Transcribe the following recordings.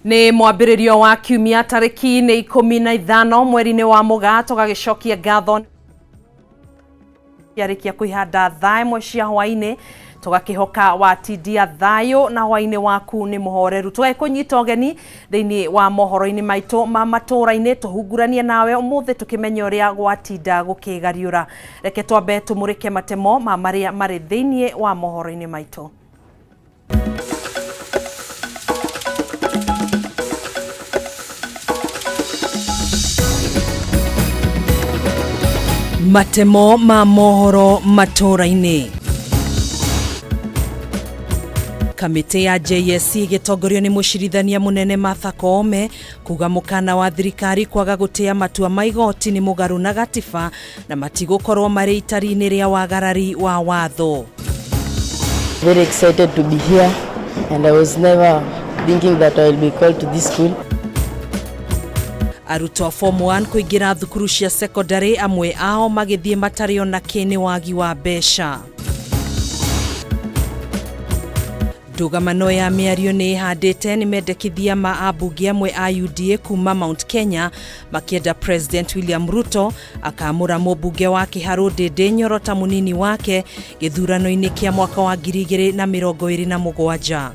Ni mwambĩrĩrio wa kiumia tarĩki nĩ 15 mweri-inĩ wa Mũgaa tũgagĩcokia ngatho yarĩkia kũihanda thaa ĩmwe cia hwaĩ-inĩ tũgakĩhoka watindia thayũ na hwaĩ-inĩ waku nĩ mũhoreru. Tũgakũnyita ũgeni thĩinĩ wa mohoro-inĩ maitũ ma matũũra-inĩ tũhunguranie nawe ũmũthĩ tũkĩmenya ũrĩa gwatinda gũkĩgariũra. Reke twambe tũmũrĩke matemo ma marĩa marĩ thĩinĩ wa mohoro-inĩ maitũ. Matemo ma mohoro matũũra-inĩ. Kamĩtĩ ya JSC gĩtongorio nĩ mũcirithania mũnene Martha Kameme kuga mũkana wa thirikari kwaga gũtĩa matua ma igoti nĩ mũgarũ na gatiba na matigũkorwo marĩ itari-inĩ rĩa wagarari wa watho. Very excited to be here and I was never thinking that I will be called to this school. Arutwo form 1 kũingĩra thukuru cia secondary amwe ao magĩthiĩ matarĩ ona kĩnĩ wagi wa mbeca. Ndũgamano ya mĩario nĩ ĩhandĩte nĩ mendekithia ma ambunge amwe a UDA kuma Mount Kenya makĩenda President William Ruto akamũra mũmbunge wa Kĩharũ Ndĩndĩ Nyoro ta mũnini wake gĩthurano-inĩ kĩa mwaka wa 2027.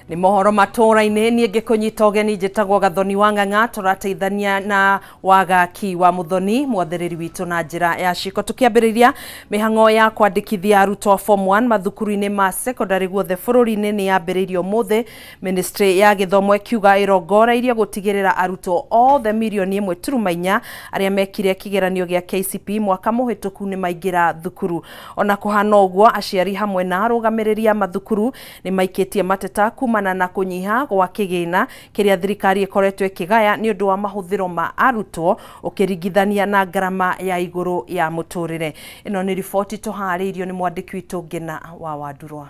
Ni mohoro matũũra-inĩ niĩ ngĩkũnyita ũgeni njĩtagwo Gathoni wa Ng'ang'a tũrateithania na wagaki wa Muthoni mwathĩrĩri witũ na njĩra ya ciko. Tũkĩambĩrĩria mĩhang'o ya kwandĩkithia arutwo form 1 mathukuru-inĩ ma secondary guothe bũrũri-inĩ nĩ yambĩrĩirio ũmũthĩ. Ministry ya gĩthomo ĩkiuga ĩrongoreirie gũtigĩrĩra arutwo othe mirioni 1.4 arĩa mekire kĩgeranio gĩa KCPE mwaka mũhĩtũku nĩ maingĩra thukuru. Ona kũhana ũguo aciari hamwe na arũgamĩrĩri a mathukuru nĩ maikĩtie mateta kumana na kũnyiha gwa kĩgĩna kĩrĩa thirikari ĩkoretwo ĩkĩgaya nĩ ũndũ wa mahũthĩro ma arutwo ũkĩringithania na ngarama ya igũrũ ya mũtũrĩre. Ĩno nĩ riboti tũharĩirio nĩ mwandĩki witũ Ngina wa Wandurwa.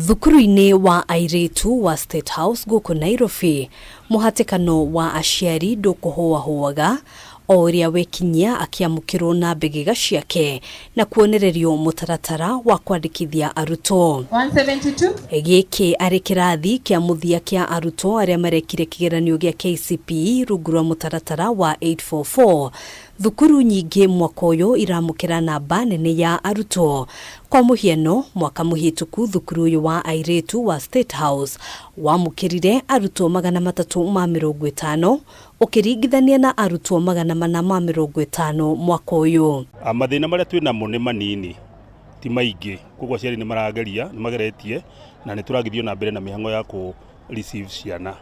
Thukuru-inĩ wa airĩtu wa State House gũkũ Nairobi, mũhatĩkano wa aciari ndũkũhũahũaga o ũrĩa wekinyia akĩamũkĩrwo na mbĩgĩga ciake na kuonererio mũtaratara wa kwandĩkithia arutwo. 172 gĩkĩ arĩ kĩrathi kĩa mũthia kĩa arutwo arĩa marekire kĩgeranio gĩa KCPE rungu rwa mũtaratara wa 844. Thukuru nyingĩ mwaka ũyũ iramũkĩra namba nene ya arutwo. Kwa mũhiano, mwaka mũhĩtũku thukuru ũyũ wa airĩtu wa State House wamũkĩrire arutwo 350 ũkĩringithania na arutwo 450 mwaka ũyũ. Mathĩna marĩa twĩ namo nĩ manini ti maingĩ, koguo aciari nĩ marageria nĩ mageretie na nĩ tũragithio na mbere na mĩhang'o ya kũ receive ciana.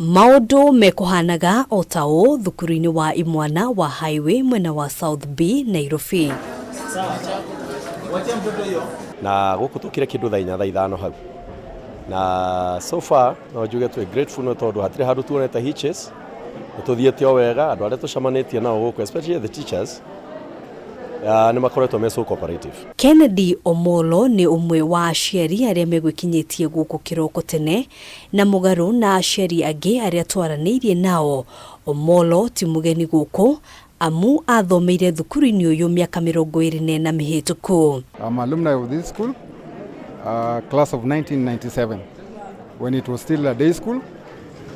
Maũndũ mekũhanaga o ta ũũ thukuru-inĩ wa Imwana wa Highway mwena wa South B Nairobi. Na gũkũ tũkire kĩndũ thaa 4 hau. Na so far no njuge twĩ grateful no tondũ hatirĩ handũ tuonete hitches. Tũthiĩte o wega andũ arĩa tũcamanĩtie nao gũkũ especially the teachers nĩ makoretwo me so cooperative. Kennedy Omolo nĩ ũmwe wa aciari arĩa megwĩkinyĩtie gũkũ kĩroko tene na mũgarũ na aciari angĩ arĩa twaranĩirie nao. Omolo ti mũgeni gũkũ amu athomeire thukuru-inĩ ũyũ mĩaka 24 mĩhĩtũku. I'm alumni of this school, class of 1997, when it was still a day school,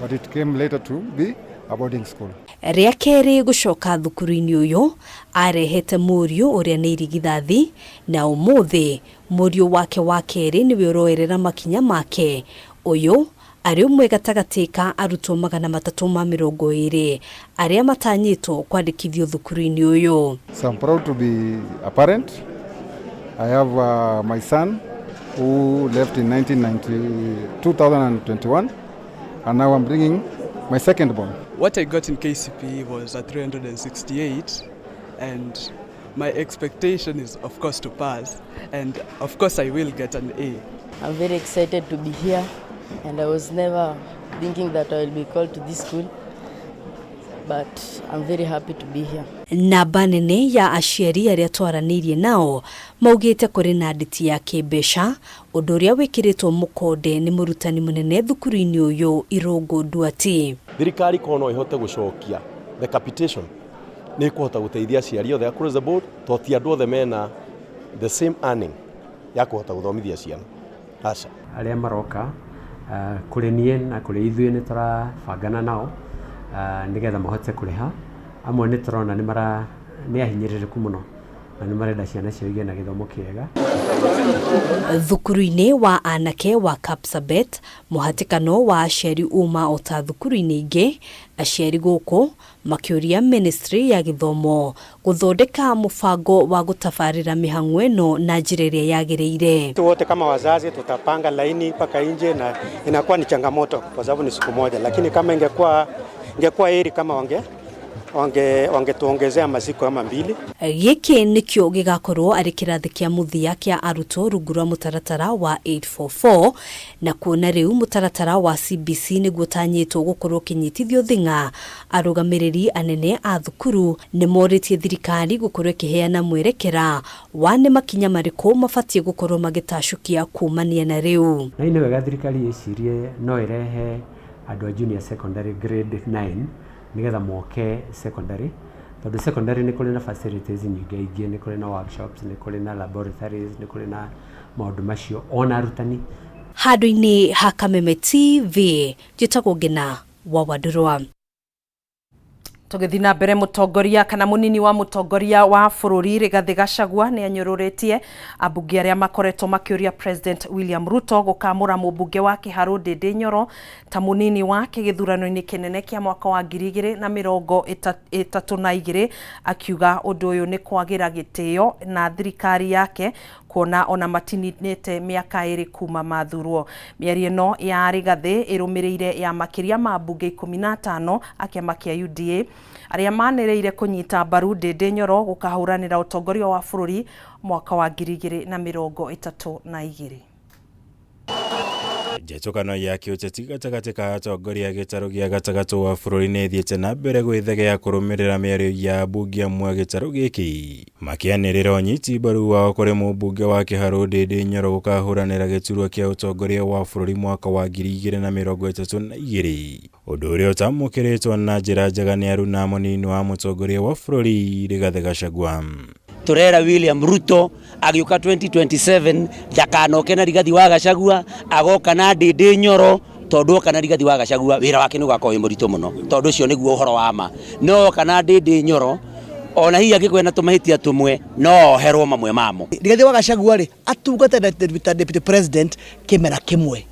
but it came later to be a boarding school. Rĩa kerĩ gũcoka thukuru-inĩ ũyũ arehete mũriũ ũrĩa nĩ irigithathi na ũmũthĩ mũriũ wake wa kerĩ nĩwe ũroerera makinya make. Ũyũ arĩ ũmwe gatagatĩ ka arutwo 320 arĩa matanyĩtwo kwandĩkithio thukuru-inĩ ũyũ. So I'm proud to be a parent. I have my son who left in 2021 and now I'm bringing my second born. What I got in KCPE was a 368 and my expectation is of course to pass and of course I will get an A. I'm very excited to be here and I was never thinking that I will be called to this school, but I'm very happy to be here. Namba nene ya aciari arĩa twaranĩirie nao maugĩte kũrĩ na nditi ya kĩmbeca ũndũ ũrĩa wĩkĩrĩtwo mũkonde nĩ mũrutani mũnene thukuru-inĩ ũyũ Irũngũ Nduati. Thirikari kono ihote gũcokia the capitation nĩ kũhota gũteithia aciari othe across the board, to ti andũ othe mena the same earning ya kuhota guthomithia ciana. Aca aria maroka kuri nie na kuri ithuĩ nĩ tũrabangana nao nigetha mahote kuriha. Amwe nĩ tũrona nĩ ahinyĩrĩrĩku mũno na nĩ marenda ciana ciao igĩe na gĩthomo kĩega. Thukuru-inĩ wa anake wa Kapsabet, mũhatĩkano wa aciari uma o ta thukuru-inĩ ingĩ, aciari gũkũ makĩũria Ministry ya Gĩthomo gũthondeka mũbango wa gũtabarĩra mĩhang'o ĩno na njĩra ĩrĩa yagĩrĩire. Wote kama wazazi tutapanga laini mpaka nje, na inakuwa ni changamoto kwa sababu ni siku moja, lakini kama ingekuwa heri kama wangetuongezea masiku ama 2. Gĩkĩ nĩkĩo gĩgakorwo arĩ kĩrathi kĩa mũthia kĩa arutwo rungu rwa mũtaratara wa 844, na kuona rĩu mũtaratara wa CBC nĩguo tanyĩtwo gũkorwo kĩnyitithio thing'a. Arũgamĩrĩri anene a thukuru nĩ morĩtie thirikari gũkorwo ĩkĩheana mwerekera wa nĩ makinya marĩkũ mabatiĩ gũkorwo magĩtacũkia kumania na rĩu. Na nĩ wega thirikari ĩcirie no ĩrehe andũ a junior secondary grade 9 nigetha moke secondary, tondũ secondary nĩ kũrĩ na facilities nyingĩ, nĩ kũrĩ na workshops, nĩ kũrĩ na laboratories, nĩ kũrĩ na maũndũ macio ona arutani. Handũ-inĩ ha Kameme TV, njĩtagwo Ngina wa Wadurwa. Tũgĩthiĩ na mbere, mũtongoria kana mũnini wa mũtongoria wa bũrũri Rigathĩ Gachagua nĩ anyũrũrĩtie ambunge arĩa makoretwo makĩũria President William Ruto gũkamũra mũmbunge wa Kĩharũ Ndĩndĩ Nyoro ta mũnini wake gĩthurano-inĩ kĩnene kĩa mwaka wa 2032, akiuga ũndũ ũyũ nĩ kwagĩra gĩtĩo na thirikari yake kuona ona matininĩte mĩaka 2 kuma mathurwo. Mĩario ĩno ya Rigathĩ ĩrũmĩrĩire ya makĩria ma ambunge 15 a kĩama kĩa UDA arĩa manĩrĩire kũnyita mbaru Ndĩndĩ Nyoro gũkahũranĩra ũtongoria wa bũrũri mwaka wa 2032. Njĩtũkano ya kĩũteti gatagatĩ ka atongoria gĩtarũ gĩa gatagatĩ wa bũrũri nĩ ĩthiĩte na mbere gwĩthegea kũrũmĩrĩra mĩario ya ambunge amwe gĩtarũ gĩkĩ, makĩanĩrĩra ũnyiti mbaru wao kũrĩ mũmbunge wa Kĩharũ Ndĩndĩ Nyoro gũkahũranĩra gĩturwa kĩa ũtongoria wa bũrũri mwaka wa 2032, ũndũ ũrĩa ũtamũkĩrĩtwo na njĩra njega nĩ aruna mũnini wa mũtongoria wa bũrũri Rigathĩ Gachagua. Turera William Ruto agĩuka 2027 ndakanoke na Rigathĩ wa Gachagua, agoka na Ndĩndĩ Nyoro, tondũ oka na Rigathĩ wa Gachagua wĩra wake nĩ ũgakorwo mũritũ mũno, tondũ ũcio nĩguo ũhoro wa ma. No oka na Ndĩndĩ Nyoro, ona hihi angĩkorwo na tũmahĩtia tũmwe no oherwo mamwe mamo. Rigathĩ wa Gachagua rĩ atungata deputy president kĩmera kĩmwe,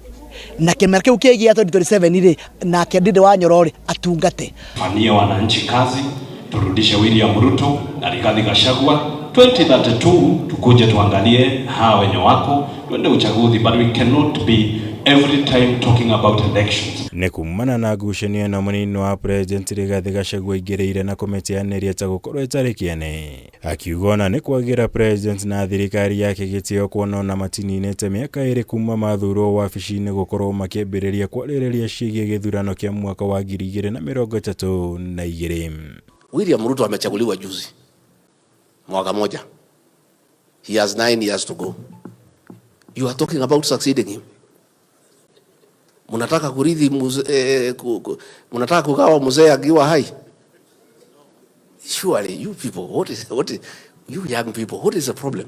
na kĩmera kĩu kĩngĩ 2027 rĩ nake Ndĩndĩ wa Nyoro rĩ atungate. Fanyia wananchi kazi, turudishe William Ruto na Rigathĩ Gachagua 2032, tukuje tuangalie hawa wenye wako twende uchaguzi, but we cannot be every time talking about elections. Nĩ kumana na ngucanio na mũnini wa President Rigathĩ Gachagua ingĩrĩire na kũmĩteanĩria ta gũkorwo ĩtarĩ kĩene, akiuga ona nĩ kwagĩra President na thirikari yake gĩtĩo kuona ona matininĩte mĩaka 2 kuma mathurwo wabici-inĩ gũkorwo makĩambĩrĩria kwarĩrĩria ciĩgiĩ gĩthurano kĩa mwaka wa 2032. William Ruto amechaguliwa juzi, mwaka moja. He has 9 years to go. You are talking about succeeding him. Munataka kurithi munataka kugawa mzee akiwa hai. Surely you people, what is you young people, what is the problem?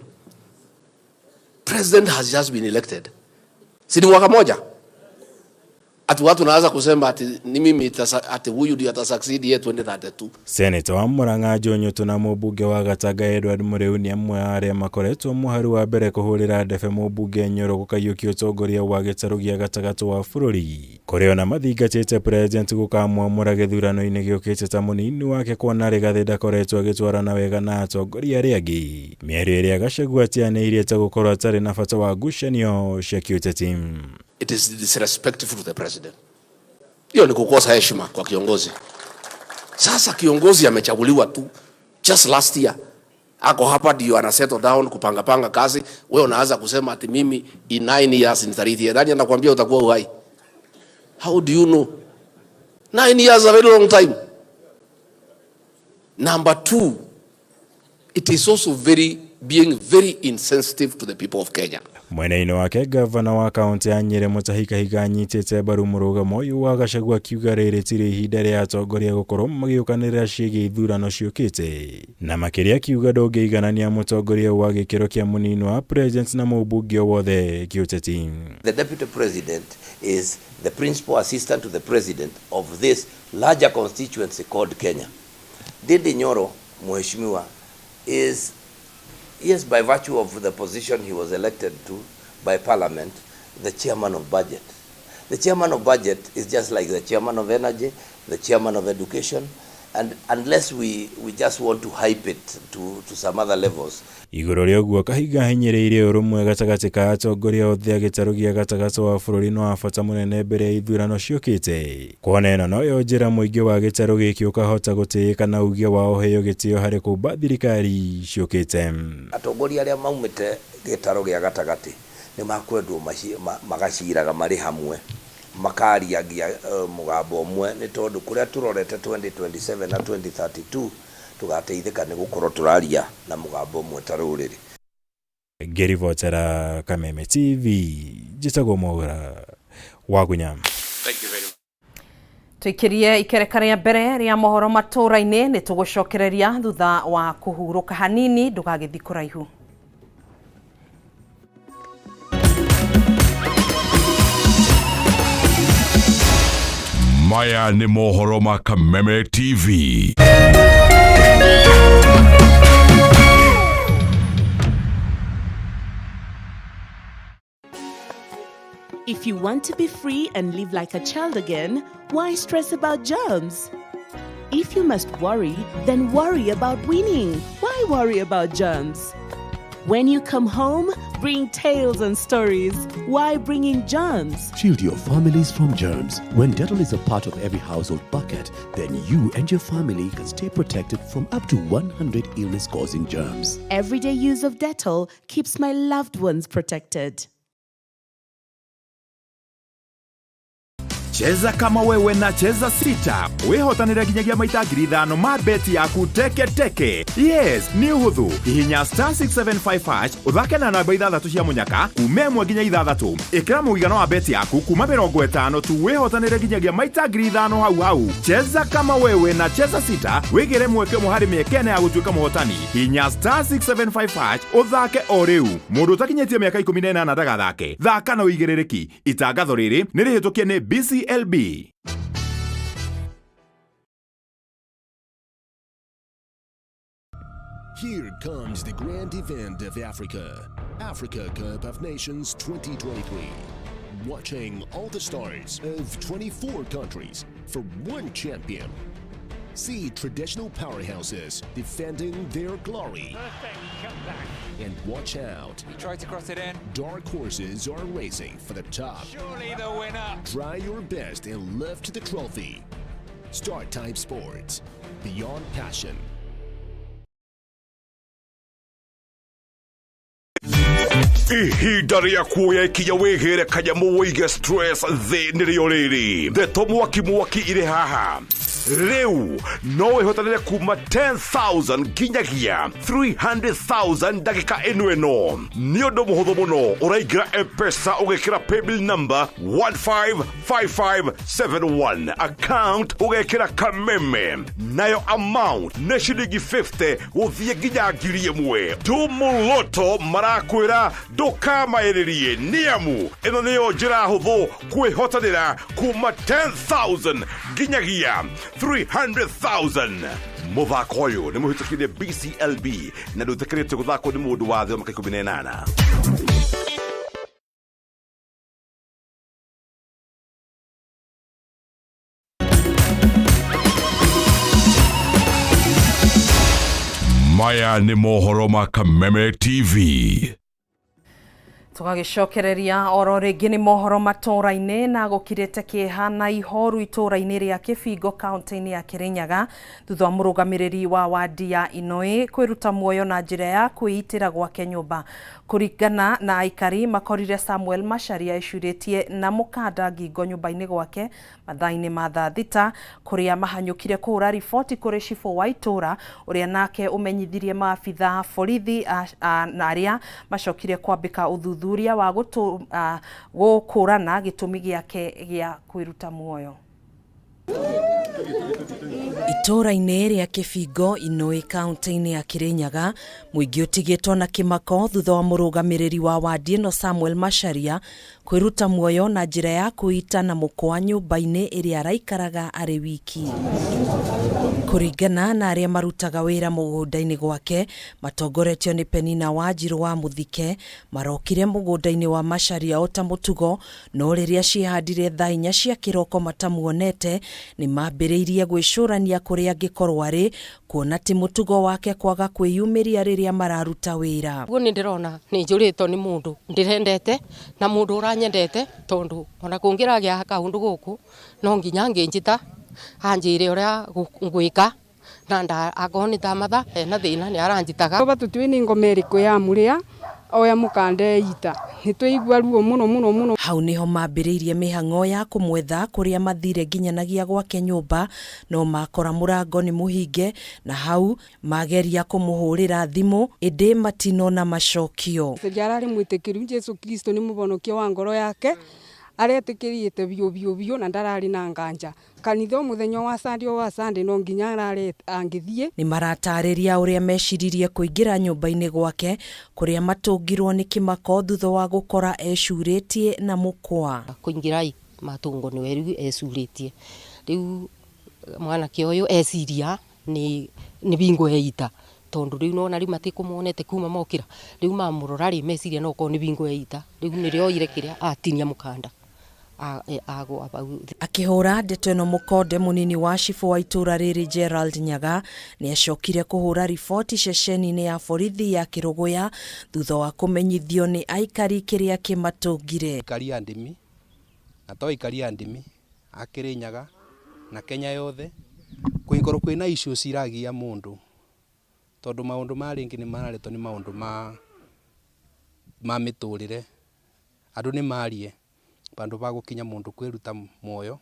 President has just been elected. Si ni mwaka moja. Ati watu naanza kusema ati ni mimi ati huyu ndiye atasucceed yeye 2032. Senator wa Murang'a John Nyũtũ na mũmbunge wa Gatanga Edward Mũrĩu nĩ amwe arĩa makoretwo mũhari wa mbere kũhũrĩra ndebe mũmbunge Nyoro gũkaiũkia ũtongoria wa gĩtarũ gĩa gatagatĩ wa bũrũri, kũrĩa ona mathingatĩte president gũkamwamũra gĩthurano-inĩ gĩũkĩte ta mũnini wake kuona Rigathĩ ndakoretwo agĩtwarana wega na atongoria arĩa angĩ. Mĩario ĩrĩa Gachagua atianĩirie ta gũkorwo atarĩ na bata wa ngucanio cia kĩũteti. It is disrespectful to the president. Hiyo ni kukosa heshima kwa kiongozi. Sasa kiongozi amechaguliwa tu just last year, ako hapa ndio ana settle down kupanga kazi, wewe unaanza kusema ati mimi in 9 years nitarithi. Nani anakuambia utakuwa uhai? How do you know? 9 years is a very long time. Number 2, it is also being very insensitive to the people of Kenya. Mwena-inĩ wake gavana wa kaunti ya Nyeri Mutahika anyitĩte mbaru mũrũgamo ũyũ wa Gachagua akiuga rĩrĩ ti ihinda rĩa atongoria gũkorwo magĩũkanĩrĩra ciĩgiĩ ithurano ciũkĩte, na makĩria akiuga ndũngĩiganania mũtongoria wa gĩkĩro kĩa mũnini wa president na mũmbunge wothe kĩũteti. The deputy president is the principal assistant to the president of this larger constituency called Kenya. Ndindi Nyoro Mheshimiwa is, yes, by virtue of the position he was elected to by parliament, the chairman of budget. The chairman of budget is just like the chairman of energy, the chairman of education, and unless we just want to hype it to some other levels. Igũrũ rĩa ũguo Kahiga ahinyĩrĩirie ũrũmwe gatagatĩ ka atongoria othe a gĩtarũ gĩa gatagatĩ wa bũrũri no wa bata mũnene mbere ya ithurano ciũkĩte. Kuona ĩno noyo njĩra mũingĩ wa gĩtarũ gĩkĩ ũkahota gũtĩĩka na uge wao heo gĩtĩo harĩ kũmba thirikari ciũkĩte. Atongoria arĩa maumĩte gĩtarũ gĩa gatagatĩ nĩ makwendwo magaciraga marĩ hamwe, makariagia mũgambo ũmwe, nĩ tondũ kũrĩa tũrorete 2027 na 2032 tugateithĩka nĩ gũkorwo tũraria na mũgambo ũmwe ta rũrĩrĩ. Ngĩribotera Kameme TV, njĩtagwo Mwaũra wa Gunyam. Thank you very much. Tuikirie ikereka rĩa mbere rĩa mohoro matũra-inĩ nĩ tũgũcokereria thutha wa kũhurũka hanini, ndũgagĩthiĩ kũraihu. Maya ni mohoro ma Kameme TV. If you want to be free and live like a child again, why stress about germs? If you must worry, then worry about winning. Why worry about germs? When you come home, bring tales and stories. Why bringing germs? Shield your families from germs. When Dettol is a part of every household bucket, then you and your family can stay protected from up to 100 illness-causing germs. Everyday use of Dettol keeps my loved ones protected. Cheza kama wewe na cheza sita. Wehotanira ginyagia maita 5,000 ma beti yaku teke teke. Yes, ni uhuthu. Hihinya *675# uthake na namba 6 cia munyaka kumemwe ginya 6. Ikira muigano wa beti yaku kuma 50 tu wehotanira ginyagia maita 5,000 hau. Cheza kama wewe na cheza sita. Wigire mweke muhari miekene ya gutuika muhotani. Hihinya *675# uthake o riu. Mundu utakinyetie miaka 18 na ndagathake. Thaka na uigirereki. Itangatho riri ni rihitukie ni BCLB. Here comes the grand event of Africa. Africa Cup of Nations 2023. Watching all the stars of 24 countries for one champion. See traditional powerhouses defending their glory. And watch out. He tried to cross it in. Dark horses are racing for the top. Surely the winner. Try your best and lift the trophy. Start Time Sports. Beyond passion. Ihinda rĩa kuoya ikinya wĩgĩre kanyamu wĩige stress thĩ nĩrĩo rĩrĩ. Ndeto mwaki irĩ haha. Rĩu no wĩhotanĩre kuma 10,000 nginyagia 300,000 ndagĩka ĩno. Nĩ ũndũ mũhũthũ mũno. Ũraingĩra M-Pesa ũgekĩra paybill number 155571. Account ũgekĩra Kameme. Nayo amount nĩ ciringi 50 gũthiĩ nginya 1,000. Tumuloto marakwĩra ndũkamaĩrĩrie nĩamu ĩno nĩyo njĩra hũthũ kwĩhotanĩra kuma 10,000 nginyagia 300,000. Mũthako ũyũ nĩ mũhĩtũkĩire BCLB na ndũtĩkĩrĩte gũthakwo nĩ mũndũ wa thĩ wa mĩaka 18. Maya nĩ mohoro ma Kameme TV. Tũgagĩcokereria oro rĩngĩ nĩ mohoro matũra-inĩ na gũkirĩte kĩeha na ihoru itũra-inĩ rĩa Kĩbingo kaunti-inĩ ya Kĩrĩnyaga thutha wa mũrũgamĩrĩri wa wadi ya Inoi kwĩruta muoyo na njĩra ya kwĩitĩra gwake nyũmba. Kũringana na aikari makorire Samuel Macharia ecurĩtie na mũkanda ngingo nyũmba-inĩ gwake mathaa-inĩ ma thaa thita, kũrĩa mahanyũkire kũhũra riboti kũrĩ cibũ wa itũra ũrĩa nake ũmenyithirie maabitha borithi na arĩa macokire kwambĩka ũthuthuria uthuthuria wa gũkũrana gĩtũmi gĩake gĩa kwĩruta muoyo. Itũra-inĩ rĩa Kĩbingo Inũĩ kaunti-inĩ ya Kirinyaga, mũingĩ ũtigĩtwo na kĩmako thutha wa mũrũgamĩrĩri wa wadi ĩno Samuel Macharia kwĩruta muoyo na njĩra ya kwĩita na mũkwa nyũmba-inĩ ĩrĩa araikaraga arĩ wiki. Kũringana na arĩa marutaga wĩra mũgũnda-inĩ gwake, matongoretio nĩ Penina Wanjirũ wa Mũthike, marokire mũgũnda-inĩ wa Macharia ota mũtugo, no rĩrĩa ciĩhandire thaa 4 cia kĩroko matamuonete, nĩ mambĩrĩirie gwĩcũrania kũrĩa angĩkorwo arĩ, kuona ti mũtugo wake kwaga kwĩyumĩria rĩrĩa mararuta wĩra. Ũguo nĩ ndĩrona nĩ njũrĩtwo nĩ mũndũ ndĩrendete na mũndũ ũranyendete, tondũ ona kũngĩragĩa kaũndũ gũkũ no nginya ngĩnjĩta anjĩre ũrĩa ngwĩka na akorwo nĩ tamatha ena thĩna nĩ aranjĩtaga. Toba tũtue nĩ ngoma ĩrĩkũ ya mũrĩa oya mũkandeita nĩ tũigua ruo mũno. Hau niho mambĩrĩirie mĩhang'o ya kũmwetha kũrĩa mathire nginyanagia gwake nyũmba, no makora mũrango nĩ mũhinge, na hau mageria kũmũhũrĩra thimũ ĩndĩ matinona macokio. Ararĩ mwĩtĩkĩru Jesu Kristo nĩ mũhonokia wa ngoro yake, aretĩkĩrĩte biũ na ndararĩ na nganja. Kanitha mũthenya wa Sunday no nginya arare angĩthiĩ. Nĩ maratarĩria ũrĩa meciririe kũingĩra nyũmba-inĩ gwake, kũrĩa matũngirwo nĩ kĩmako thutha wa gũkora ecurĩtie na mũkwa. Kũingĩra matũngo nĩ weru ecurĩtie. Rĩu mwanake ũyũ eciria nĩ bingo eita, tondu rĩu nona rĩu matikũmonete kuma mokĩra. Rĩu mamũrora rĩ meciria no korwo nĩ bingo eita. Rĩu nĩrĩo oire kĩrĩa atinia mũkanda. Akĩhũra ndeto ĩno mũkonde mũnini wa cibu wa itũra rĩrĩ Gerald Nyaga nĩ acokire kũhũra riboti ceceni-inĩ ya borithi ya Kĩrũgũya thutha wa kũmenyithio nĩ aikari kĩrĩa kĩmatũngire. Aikari a ndimi na to aikari a ndimi a Kĩrĩnyaga na Kenya yothe kũingĩrwo kwĩna issue ciragia mũndũ, tondũ maũndũ marĩngĩ nĩ mararetwo nĩ maũndũ ma mĩtũrĩre. Andũ nĩ marie bandu ba gũkinya mũndũ kwĩruta muoyo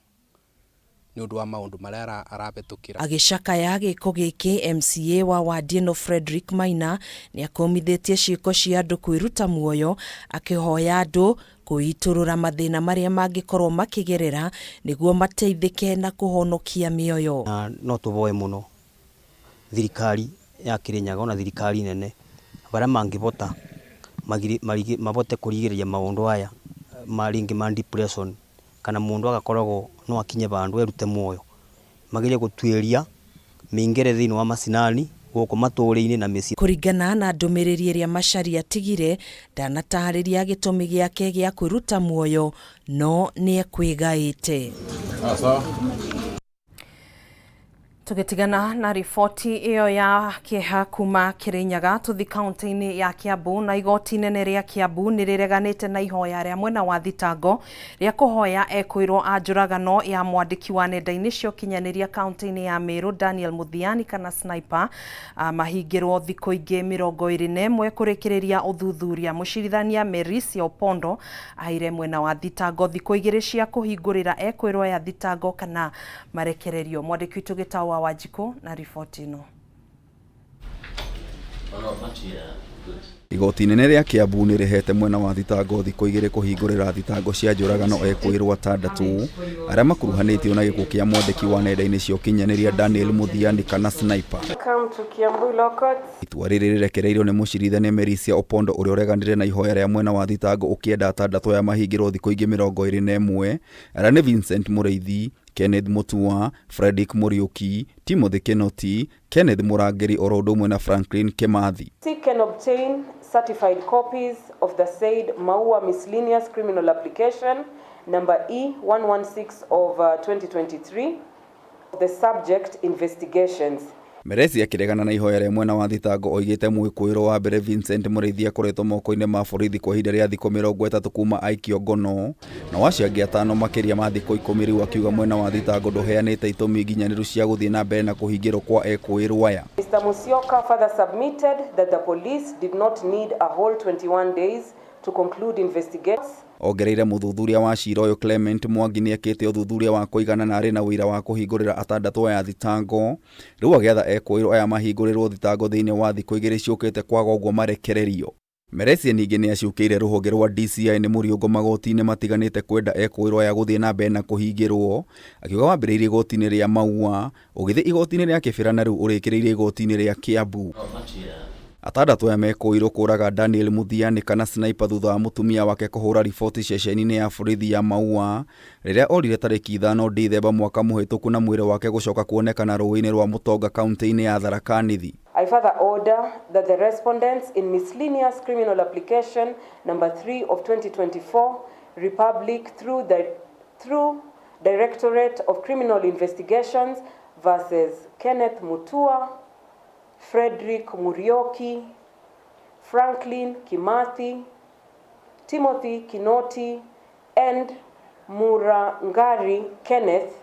nĩ ũndũ wa maũndũ marĩa arabetũkĩra. Agĩcakaya gĩko gĩkĩ, MCA wa wadi ĩno Frederick Maina nĩ akomithĩtie ciĩko cia andũ kwĩruta muoyo, akĩhoya andũ kwĩitũrũra mathĩna marĩa mangĩkorwo makĩgerera nĩguo mateithĩke na kũhonokia mĩoyo. No tũboe mũno thirikari ya Kĩrĩnyaga na thirikari nene barĩa mangĩbota mabote kũrigĩrĩria maũndũ aya maringi ma depression, kana mundu agakoragwo no akinye bandu erute muoyo, magire gũtuĩria mĩingere thĩinĩ wa macinani gũkũ matũũrĩ-inĩ na mĩciĩ. Kũringana na ndũmĩrĩri ĩrĩa Macharia atigire, ndanatarĩria gĩtũmi gĩake gĩa kwĩruta muoyo, no nĩ ekwĩgaĩte. Tugetigana na riboti iyo ya kĩeha kuma Kĩrĩnyaga, tuthi kaunti-inĩ ya Kiambu, na igoti nene rĩa Kiambu nĩrĩreganĩte na ihoya rĩa mwena wa thitango rĩa kũhoya ekwĩrwo a njũragano ya mwandĩki wa nenda-inĩ cia ũkinyanĩria kaunti-inĩ ya Meru Daniel Muthiani kana Sniper mahingĩrwo thikũ ingĩ 21 kũrĩkĩrĩria ũthuthuria. Mũcirithania Merisia Opondo aire mwena wa thitango thikũ 2 cia kũhingũrĩra ekwĩrwo ya thitango kana marekererio. Mwandĩki witũ Gĩtawa Wanjikũ na riboti ĩno. Igoti nene rĩa Kiambu nĩ rĩhete mwena wa thitango thikũ 2 kũhingũrĩra thitango cia njũragano ekwĩrwo 6 arĩa makuruhanĩtio na gĩkuũ kĩa mwandĩki wa nenda-inĩ cia ũkinyanĩria Daniel Muthiani kana Sniper. Itua rĩrĩ rĩrekereirio nĩ mũcirithania Merisia Opondo ũrĩa ũreganire na ihoya rĩa mwena wa thitango ũkĩenda 6 ya mahingĩrwo thikũ 21 arĩa nĩ Vincent Mũrĩithi, Kenneth Mutua, Fredrick Muriuki, Timothy Kenoti, Kenneth Murangeri oro ũndũ ũmwe na Franklin Kemathi. Seek can obtain certified copies of the said Maua miscellaneous criminal application number E116 of 2023, the subject investigations. Meresi akĩregana na ihoya rĩa mwena wa thitango oigĩte mwĩkũĩrwo wa mbere Vincent Mũrĩithi akoretwo moko-inĩ ma borithi kwa ihinda rĩa thikũ 30 kuma aikio ngono, na waciangia 5 makĩria ma thikũ 10 rĩu akiuga mwena wa thitango ndũheanĩte itũmi nginyanĩru cia gũthiĩ na mbere na kũhingĩrwo kwa ekwĩrwo aya. Mr. Musyoka further submitted that the police did not need a whole 21 days to conclude investigations. Ongereire mũthuthuria wa cira ũyũ Clement Mwangi nĩ ekĩte ũthuthuria wa kũigana na arĩ na ũira wa kũhingũrĩra 6 aya thitango, rĩu agĩatha ekwĩrwo aya mahingũrĩrwo thitango thĩinĩ wa thikũ 2 ciũkĩte kwaga ũguo marekererio. Merecia ningĩ nĩ aciũkĩire rũhonge rwa DCI nĩ mũriũngo magoti-inĩ matiganĩte kwenda ekũĩrwo ya gũthiĩ na mbere na kũhingĩrwo, akiuga wambĩrĩirie igoti-inĩ rĩa Maua ũgĩthiĩ igoti-inĩ rĩa Kĩbĩra na rĩu ũrĩkĩrĩire igoti-inĩ rĩa Kiambu. Atandatũ aya mekũĩrwo kũraga Daniel Muthiani kana Sniper thutha wa mũtumia wake kũhũra riboti ceceni-inĩ ya borithi ya Maua rĩrĩa orire tarĩki 5 Dithemba mwaka mũhĩtũku na mwĩrĩ wake gũcoka kuonekana rũĩ-inĩ rwa Mũtonga kaunti-inĩ ya Tharaka Nithi. I further order that the respondents in miscellaneous criminal application number 3 of 2024 Republic through Directorate of Criminal Investigations versus Kenneth Mutua, Frederick Murioki, Franklin Kimathi, Timothy Kinoti, and Murangari Kenneth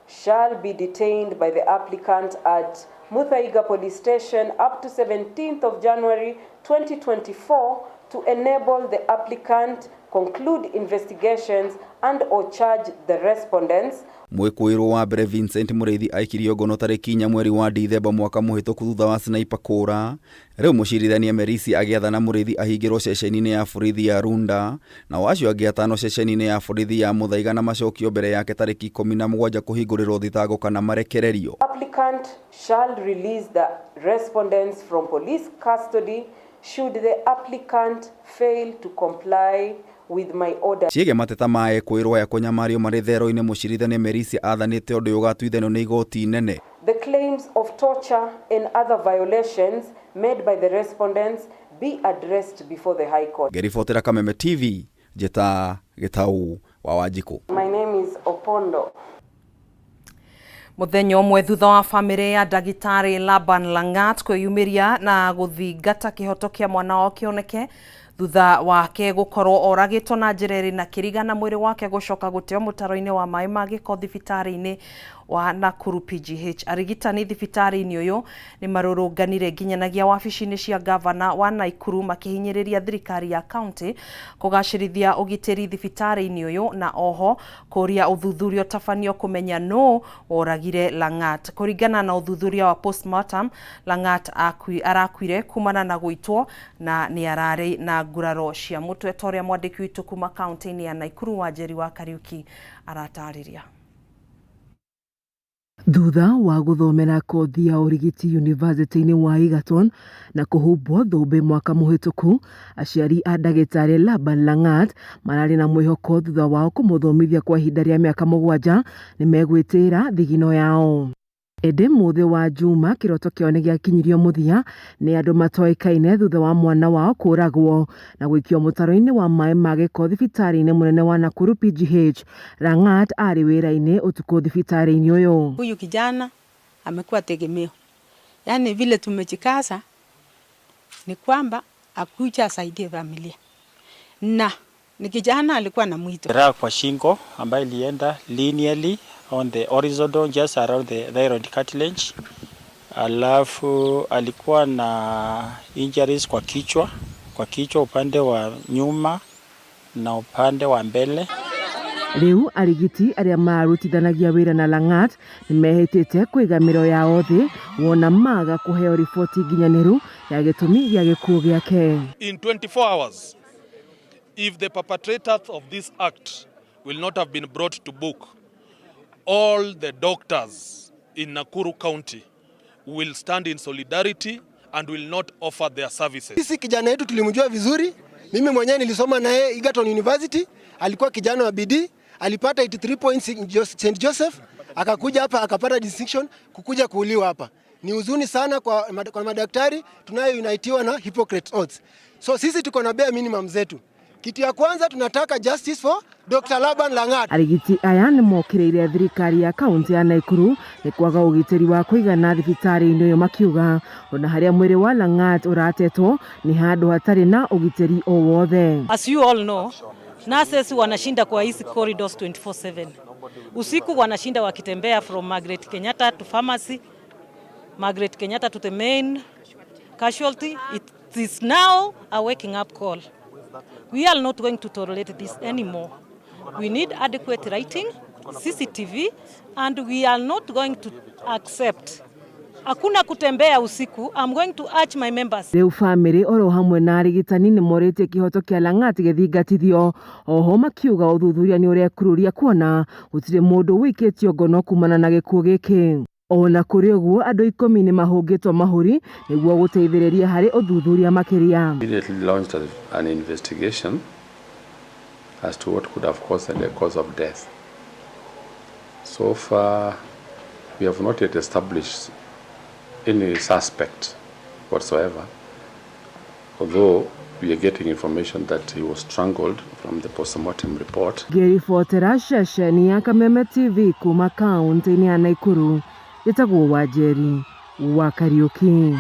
shall be detained by the applicant at Muthaiga Police Station up to 17th of January 2024 to enable the applicant conclude investigations and or charge the respondents. Mwĩkũĩrwo wa mbere Vincent Mũrĩithi aikirio ngono tarĩki 4 mweri wa Dithemba mwaka mũhĩtũku thutha wa Sniper kũra. Rĩu mũcirithania Merisi agĩathana Mũrĩithi ahingĩrwo ceceni-inĩ ya borithi ya Runda na wacio angĩ atano ceceni-inĩ ya borithi ya Muthaiga na macokio mbere yake tarĩki 17 kũhingũrĩrwo thitango kana marekererio. Applicant shall release the respondents from police custody should the applicant fail to comply with my order. Ciege mateta mae kwĩrwo ya kũnyamario marĩ thero-inĩ mũcirithania Merisi athanĩte ũndũ ũgatuithanio nĩ igoti inene. The claims of torture and other violations made by the respondents be addressed before the High Court. Ngeribotera Kameme TV, Njeta Gĩtaũ wa Wanjikũ. My name is Opondo. Muthenya ũmwe thutha wa famĩlĩ ya ndagĩtarĩ Laban Langat kwĩyumĩria na gũthingata kĩhoto kĩa mwana wao kĩoneke thutha wake gũkorwo oragĩtwo na njĩra ĩrĩ na kĩriga na mwĩrĩ wake gũcoka gũteo mũtaro-inĩ wa maĩ ma gĩko thibitarĩ-inĩ wa Nakuru PGH. Arigitani thibitarĩ-inĩ ũyũ nĩ marũrũnganire nginyanagia wabici-inĩ cia gavana wa Naikuru makĩhinyĩrĩria thirikari ya county kũgacĩrithia ũgitĩri thibitarĩ-inĩ ũyũ na oho kũria ũthuthuria tabanio kũmenya no oragire Langat. Kũringana na ũthuthuria wa postmortem, Langat arakuire kumana na gũitwo na nĩ ararĩ na nguraro cia mũtwe ta ũrĩa mwandĩki witũ kuma county-inĩ ya Naikuru wa Njeri wa Kariuki aratarĩria. Thutha wa gũthomera kothi ya ũrigiti yunivasĩtĩ-inĩ wa Egerton na kũhumbwo thũmbĩ mwaka mũhĩtũku, aciari a ndagĩtarĩ Laban Langat mararĩ na mwĩhoko thutha wao kũmũthomithia kwa ihinda rĩa mĩaka 7 nĩ megwĩtĩra thigino yao. Ende mũthĩ wa Juma kĩroto kĩao nĩ gĩakinyirio mũthia nĩ andũ matoĩkaine thutha wa mwana wao kũragwo na gũikio mũtaro-inĩ wa maĩ ma gĩko thibitarĩ-inĩ mũnene wa Nakuru PGH. Langat arĩ wĩra-inĩ ũtukũ thibitarĩ-inĩ ũyũ. Huyu kijana amekuwa tegemeo. Yaani vile tumejikaza ni kwamba akuja asaidie familia. Na ni kijana alikuwa na mwito. Jeraha kwa shingo ambayo ilienda linearly on the horizontal just around the thyroid cartilage. Alafu alikuwa na injuries kwa kichwa upande wa nyuma na upande wa mbele. Rĩu arigiti arĩa marutithanagia wĩra na Langat nĩ mehĩtĩte kũiga mĩro yao thĩ wona maga kũheo riboti nginyanĩru ya gĩtũmi gĩa gĩkuũ gĩake. In 24 hours, if the perpetrators of this act will not have been brought to book, all the doctors in Nakuru County will stand in solidarity and will not offer their services. Sisi kijana yetu tulimjua vizuri. Mimi mwenyewe nilisoma naye Egerton University. Alikuwa kijana wa bidii, alipata 83 points St. Joseph, akakuja hapa akapata distinction kukuja kuuliwa hapa. Ni huzuni sana kwa madaktari tunayounitiwa na Hippocrates Oath. So sisi tuko na bare minimum zetu. Kitu ya kwanza tunataka justice for Dr. Laban Langat. Arigiti aya nĩ mokĩrĩire thirikari ya kaunti ya Naikuru nĩ kwaga ũgitĩri wa kũigana thibitarĩ-inĩ ũyũ makiuga ona harĩa mwĩrĩ wa Langat ũratetwo nĩ handũ hatarĩ na ũgitĩri o wothe. As you all know, nurses wanashinda kwa hizi corridors 24/7. Usiku wanashinda wakitembea from Margaret Kenyatta to pharmacy, Margaret Kenyatta to the main casualty. It is now a waking up call. We are not going to tolerate this anymore. We need adequate lighting, CCTV, and we are not going to accept Hakuna kutembea usiku. I'm going to urge my members. Rĩu family oro hamwe na arigitani nĩ morĩtie kĩhoto kĩa Lang'at gĩthingatithio. Oho makiuga ũthuthuria nĩ ũrekururia kuona gũtirĩ mũndũ wĩkĩtio ngono kumana na gĩkuũ gĩkĩ. Ona kũrĩ ũguo andũ 10 nĩ mahũngĩtwo mahũri nĩguo gũteithĩrĩria harĩ ũthuthuria makĩria. Immediately launched an investigation as to what could have caused the cause of death. So far, we have not yet established any suspect whatsoever, although we are getting information that he was strangled from the postmortem report. Ngĩribotera ceceni ya Kameme TV kuma kaunti-inĩ ya Nakuru, gĩtagwo Wanjeri wa Kariuki.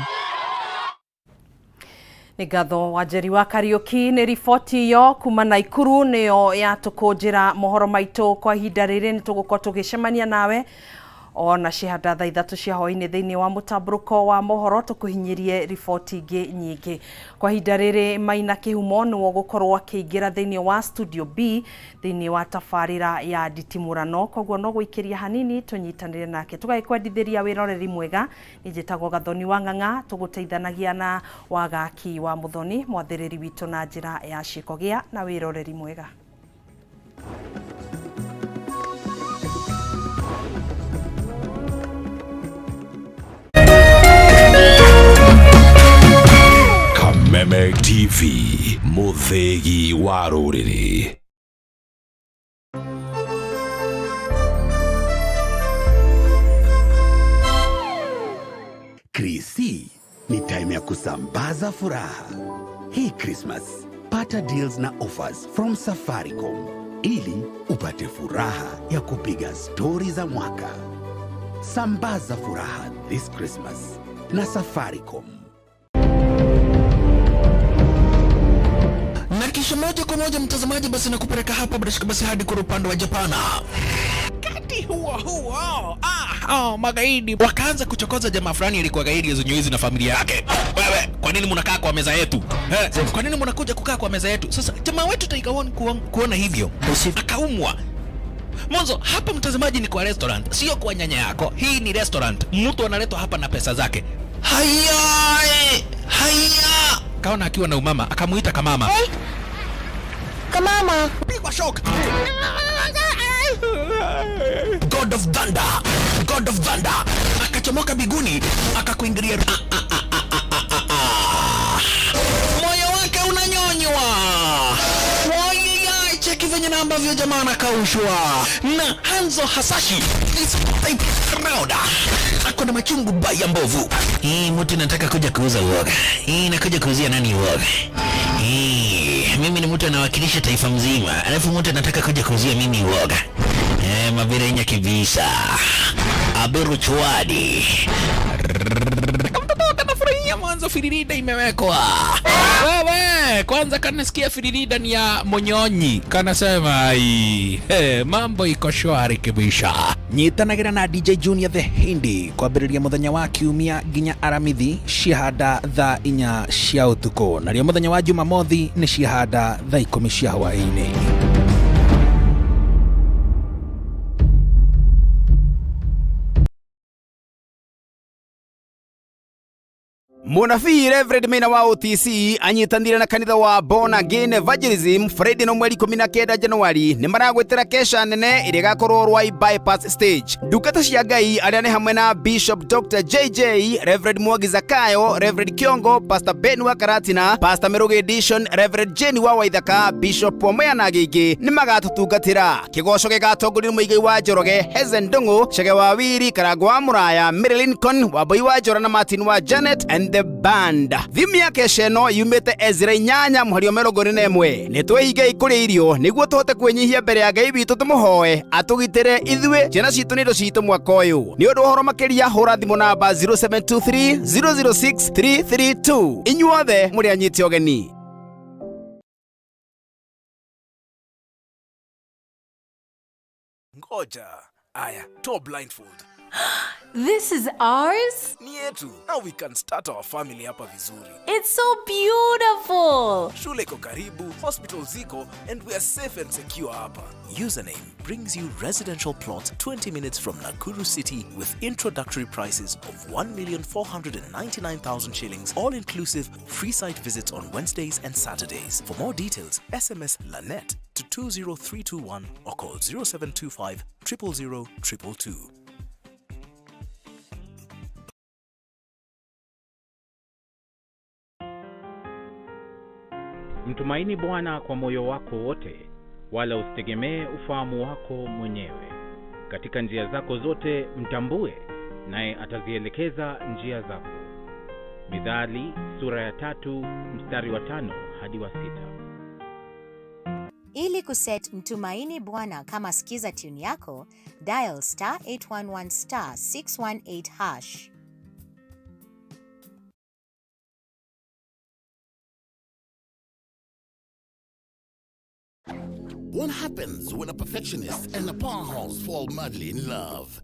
Nĩ ngatho Wanjeri wa Kariuki. Nĩ riboti yo kuma Nakuru nĩyo yatũkũnjĩra mohoro maitũ kwa ihinda rĩrĩ. Nĩ tũgũkorwo tũgĩcemania nawe ona cihanda thaa 3 cia hwaĩ-inĩ thĩinĩ wa mũtambũrũko wa mohoro tũkũhinyĩrie riboti ingĩ nyingĩ. Kwa ihinda rĩrĩ Maina Kĩhumo nĩwe gũkorwo akĩingĩra thĩinĩ wa studio B thĩinĩ wa tabarĩra ya nditimũrano, koguo no gũikĩria hanini tũnyitanĩre nake tũgagĩkwendithĩria wĩroreri mwega. Nĩ njĩtagwo Gathoni wa Ng'ang'a, tũgũteithanagia na wagaki wa Muthoni mwathĩrĩri witũ na njĩra ya ciĩko. Gĩa na wĩroreri mwega. Kameme TV, muthegi wa rũrĩrĩ. Krisi ni time ya kusambaza furaha. Hii Christmas, pata deals na offers from Safaricom ili upate furaha ya kupiga stori za mwaka. Sambaza furaha this Christmas na Safaricom. Na kisha moja kwa moja mtazamaji, basi nakupeleka hapa basi hadi kwa upande wa Japana. Kati huo magaidi wakaanza kuchokoza jamaa fulani alikuwa gaidi ya Zunyuizi na familia yake. Wewe, kwa nini mnakaa kwa meza yetu? Kwa nini mnakuja kukaa kwa meza yetu? Sasa jamaa wetu Taika kuona hivyo akaumwa. Mwanzo hapa mtazamaji ni kwa restaurant, sio kwa nyanya yako. Hii ni restaurant. Mtu analetwa hapa na pesa zake. Haya! Kaona akiwa na umama, akamuita Kamama. Hey! Kamama! Pigwa shock. God of Thunder! God of Thunder! Akachomoka biguni, akakuingilia. Moyo wake unanyonywa. Cheki venye na ambavyo jamaa anakaushwa. Na Hanzo Hasashi this type crowd ako na machungu baya mbovu. Mtu nataka kuja kuuza uoga. Nakuja kuuzia nani uoga? Mimi ni mtu anawakilisha taifa mzima. Alafu mtu anataka kuja kuuzia mimi uoga. Mabira inya kibisa. Aberu chwadi. Mwanzo firirida imewekwa. Wewe, kwanza kanasikia firirida ni ya Monyonyi. Kanasema mambo iko shwari kibisha. Nyitanagira na DJ Junior the Hindi kwa biriria muthenya wa kiumia ginya aramithi ciahanda thaa 4 cia utuko. Na rio muthenya wa Jumamothi ni ciahanda thaa 10 cia hwaĩ-inĩ. Munabii Reverend Maina wa OTC anyitanire na kanitha wa Born Again Evangelism Friday no mweri 19 Januari ni maragwetera kesha nene iri gakorwo Rwai bypass stage. Ndungata cia Ngai aria ni hamwe na Bishop Dr. JJ, Reverend Mwangi Zakayo, Reverend Kiongo, Pastor Ben wa Karatina, Pastor Meruge Edition, Reverend Jenny wa Waithaka, Bishop Omea na Gigi ni magatutungatira. Kigoco gigatongorio muigai wa Njoroge, Hezen Ndungu, Chege wa Wiri, Karagwa wa Muraya, Mary Lincoln, Waboi wa Njora na Martin wa Janet and the band. Thimi ya kesheno yumite Ezra 8 muhario 41. Nitwehige ikuri irio niguo tuhote kwenyihia mbere ya Ngai witu tumuhoe atugitire ithwe ciana citu nindo citu mwaka uyu. Ni undu horo makiria hura thimu namba 0723 006 332. Inyuothe muri anyiti ogeni. Ngoja. Aya, to blindfold. This is ours? Ni yetu. Now we can start our family hapa vizuri. It's so beautiful. Shule iko karibu, hospital ziko, and we are safe and secure hapa. Username brings you residential plots 20 minutes from Nakuru City with introductory prices of 1,499,000 shillings, all inclusive, free site visits on Wednesdays and Saturdays. For more details, SMS Lanette to 20321 or call 0725 000 222. Mtumaini Bwana kwa moyo wako wote, wala usitegemee ufahamu wako mwenyewe. Katika njia zako zote mtambue, naye atazielekeza njia zako. Mithali sura ya 3 mstari wa 5 hadi wa 6. Ili kuset Mtumaini Bwana kama skiza tune yako, dial *811 *618#. What happens when a perfectionist and a powerhouse fall madly in love?